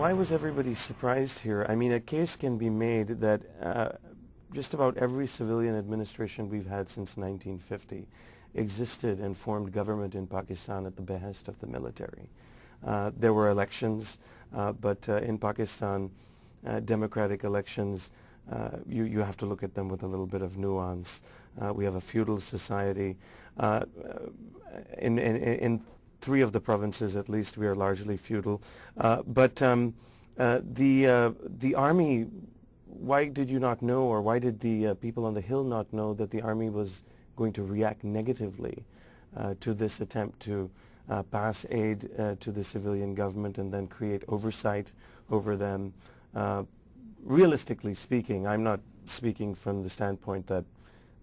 why was everybody surprised here? I mean, a case can be made that just about every civilian administration we've had since 1950 existed and formed government in Pakistan at the behest of the military. There were elections, but in Pakistan, democratic elections, you have to look at them with a little bit of nuance. We have a feudal society. In three of the provinces, at least, we are largely feudal. But the army, why did you not know, or why did the people on the Hill not know that the army was going to react negatively to this attempt to pass aid to the civilian government and then create oversight over them? Realistically speaking, I'm not speaking from the standpoint that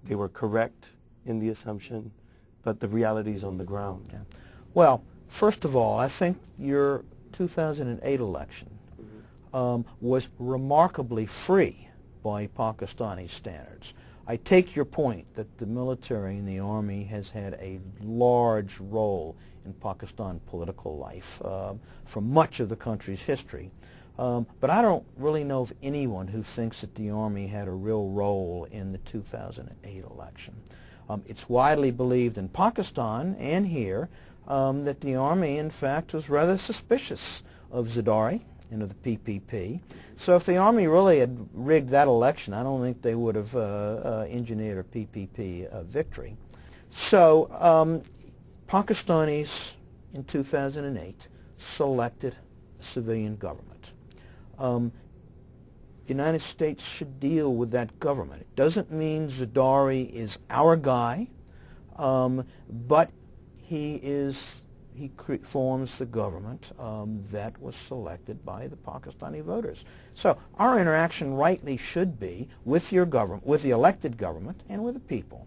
they were correct in the assumption, but the realities on the ground. Yeah. Well, first of all, I think your 2008 election was remarkably free by Pakistani standards. I take your point that the military and the army has had a large role in Pakistan political life for much of the country's history. But I don't really know of anyone who thinks that the army had a real role in the 2008 election. It's widely believed in Pakistan and here that the army, in fact, was rather suspicious of Zardari and of the PPP. So if the army really had rigged that election, I don't think they would have engineered a PPP victory. So Pakistanis in 2008 selected a civilian government. The United States should deal with that government. It doesn't mean Zardari is our guy, but he forms the government that was selected by the Pakistani voters. So our interaction rightly should be with your government, with the elected government, and with the people.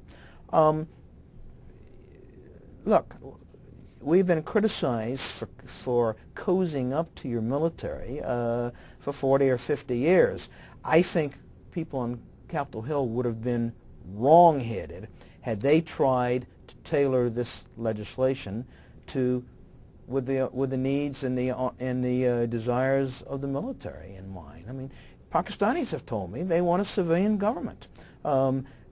Look, we've been criticized for cozying up to your military for 40 or 50 years. I think people on Capitol Hill would have been wrong-headed had they tried to tailor this legislation with the needs and the desires of the military in mind. I mean, Pakistanis have told me they want a civilian government.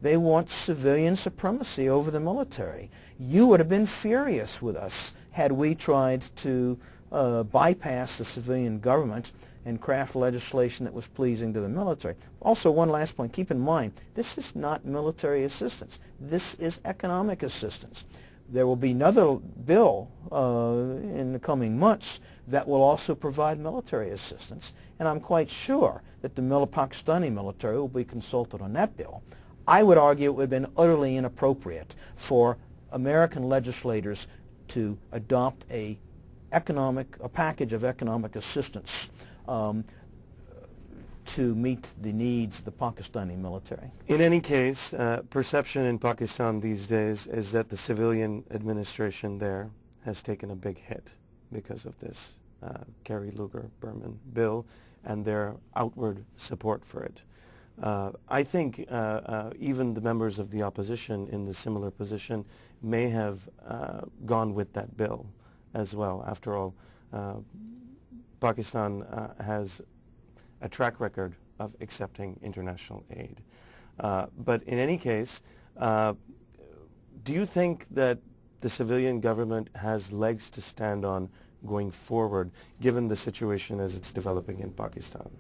They want civilian supremacy over the military. You would have been furious with us had we tried to bypass the civilian government and craft legislation that was pleasing to the military. Also, one last point. Keep in mind, this is not military assistance. This is economic assistance. There will be another bill in the coming months that will also provide military assistance, and I'm quite sure that the Pakistani military will be consulted on that bill. I would argue it would have been utterly inappropriate for American legislators to adopt a package of economic assistance to meet the needs of the Pakistani military. In any case, perception in Pakistan these days is that the civilian administration there has taken a big hit because of this Kerry Lugar Berman bill and their outward support for it. I think even the members of the opposition in the similar position may have gone with that bill as well. After all, Pakistan has a track record of accepting international aid. But in any case, do you think that the civilian government has legs to stand on going forward, given the situation as it's developing in Pakistan?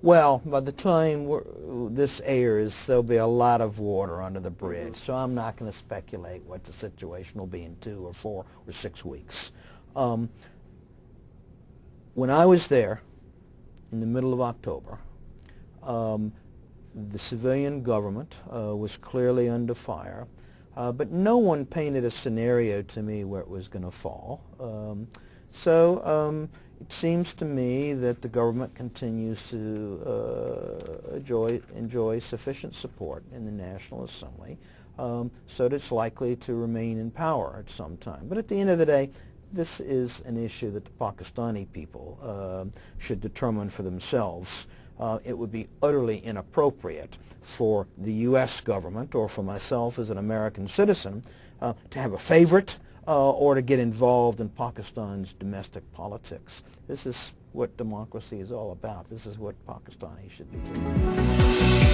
Well, by the time this airs, there'll be a lot of water under the bridge, so I'm not going to speculate what the situation will be in 2 or 4 or 6 weeks. When I was there in the middle of October, the civilian government was clearly under fire, but no one painted a scenario to me where it was going to fall. So it seems to me that the government continues to enjoy sufficient support in the National Assembly, so that it's likely to remain in power at some time. But at the end of the day, this is an issue that the Pakistani people should determine for themselves. It would be utterly inappropriate for the U.S. government or for myself as an American citizen to have a favorite or to get involved in Pakistan's domestic politics. This is what democracy is all about. This is what Pakistani should be doing.